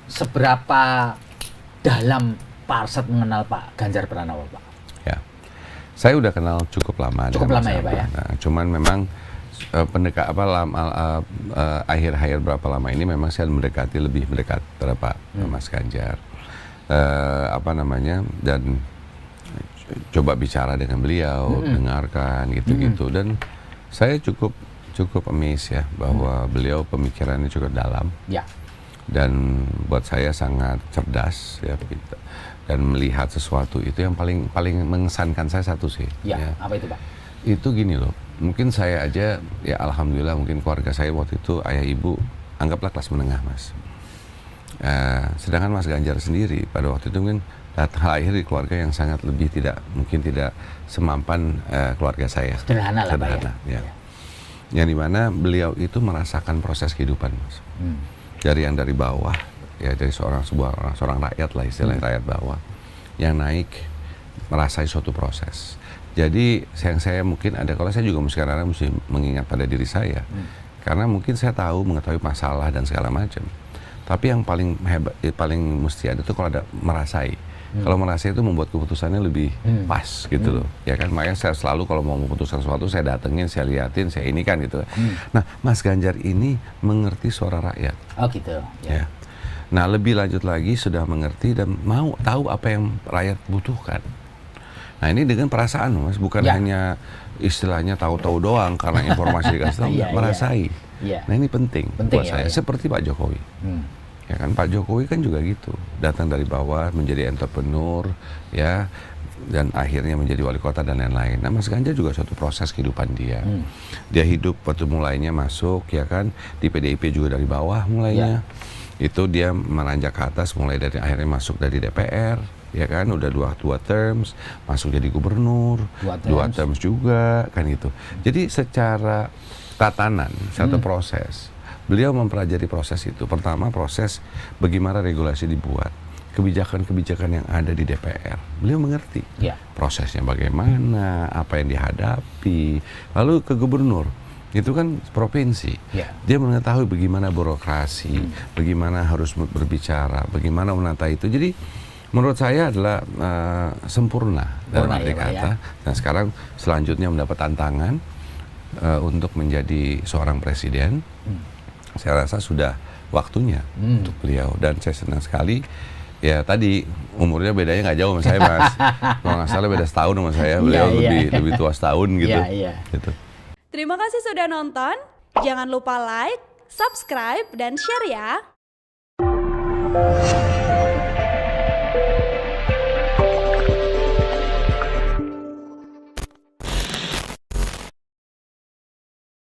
seberapa dalam Pak Arsad mengenal Pak Ganjar Pranowo, Pak? Ya, saya udah kenal cukup lama. Cukup lama ya, Pak ya. Nah, cuman memang akhir-akhir berapa lama ini memang saya lebih mendekat pada Pak Mas Ganjar. Dan coba bicara dengan beliau, dengarkan gitu-gitu, dan saya cukup amazed ya bahwa beliau pemikirannya cukup dalam. Ya. Dan buat saya sangat cerdas ya, dan melihat sesuatu itu yang paling mengesankan saya satu sih. Ya. Apa itu, Pak? Itu gini loh, mungkin saya aja ya alhamdulillah mungkin keluarga saya waktu itu ayah ibu anggaplah kelas menengah, Mas. Sedangkan Mas Ganjar sendiri pada waktu itu mungkin lahir di keluarga yang sangat tidak semampan keluarga saya. Sederhana lah, Pak ya. Yang dimana beliau itu merasakan proses kehidupan, Mas. Dari bawah, ya dari seorang rakyat lah istilahnya, rakyat bawah yang naik merasai suatu proses. Jadi saya mungkin kalau saya juga mesti mengingat pada diri saya, karena mungkin saya mengetahui masalah dan segala macam. Tapi yang paling hebat, paling mesti ada tuh kalau ada merasai. Kalau merasai itu membuat keputusannya lebih pas gitu loh. Ya kan, makanya saya selalu kalau mau memutuskan sesuatu saya datengin, saya liatin, saya ini kan gitu. Nah, Mas Ganjar ini mengerti suara rakyat. Oh gitu. Ya. Nah, lebih lanjut lagi sudah mengerti dan mau tahu apa yang rakyat butuhkan. Nah, ini dengan perasaan, Mas, bukan hanya istilahnya tahu-tahu doang karena informasi dikasih tahu, merasai. Nah, ini penting buat saya. Seperti Pak Jokowi. Ya kan, Pak Jokowi kan juga gitu, datang dari bawah menjadi entrepreneur ya, dan akhirnya menjadi wali kota dan lain-lain. Nah, Mas Ganjar juga suatu proses kehidupan dia. Dia hidup waktu mulainya masuk ya kan di PDIP juga dari bawah mulainya. Itu dia menanjak ke atas mulai dari akhirnya masuk dari DPR ya kan, udah dua terms, masuk jadi gubernur, dua terms juga kan gitu. Jadi secara tatanan satu proses. Beliau mempelajari proses itu. Pertama, proses bagaimana regulasi dibuat, kebijakan-kebijakan yang ada di DPR. Beliau mengerti prosesnya bagaimana, apa yang dihadapi. Lalu ke gubernur, itu kan provinsi. Dia mengetahui bagaimana birokrasi, bagaimana harus berbicara, bagaimana menata itu. Jadi menurut saya adalah sempurna dalam arti kata. Dan sekarang selanjutnya mendapat tantangan untuk menjadi seorang presiden. Saya rasa sudah waktunya untuk beliau, dan saya senang sekali ya, tadi umurnya bedanya nggak jauh sama saya, Mas. Kalau nggak salah beda setahun sama saya, beliau lebih tua setahun gitu. Gitu. Terima kasih sudah nonton, jangan lupa like, subscribe, dan share ya.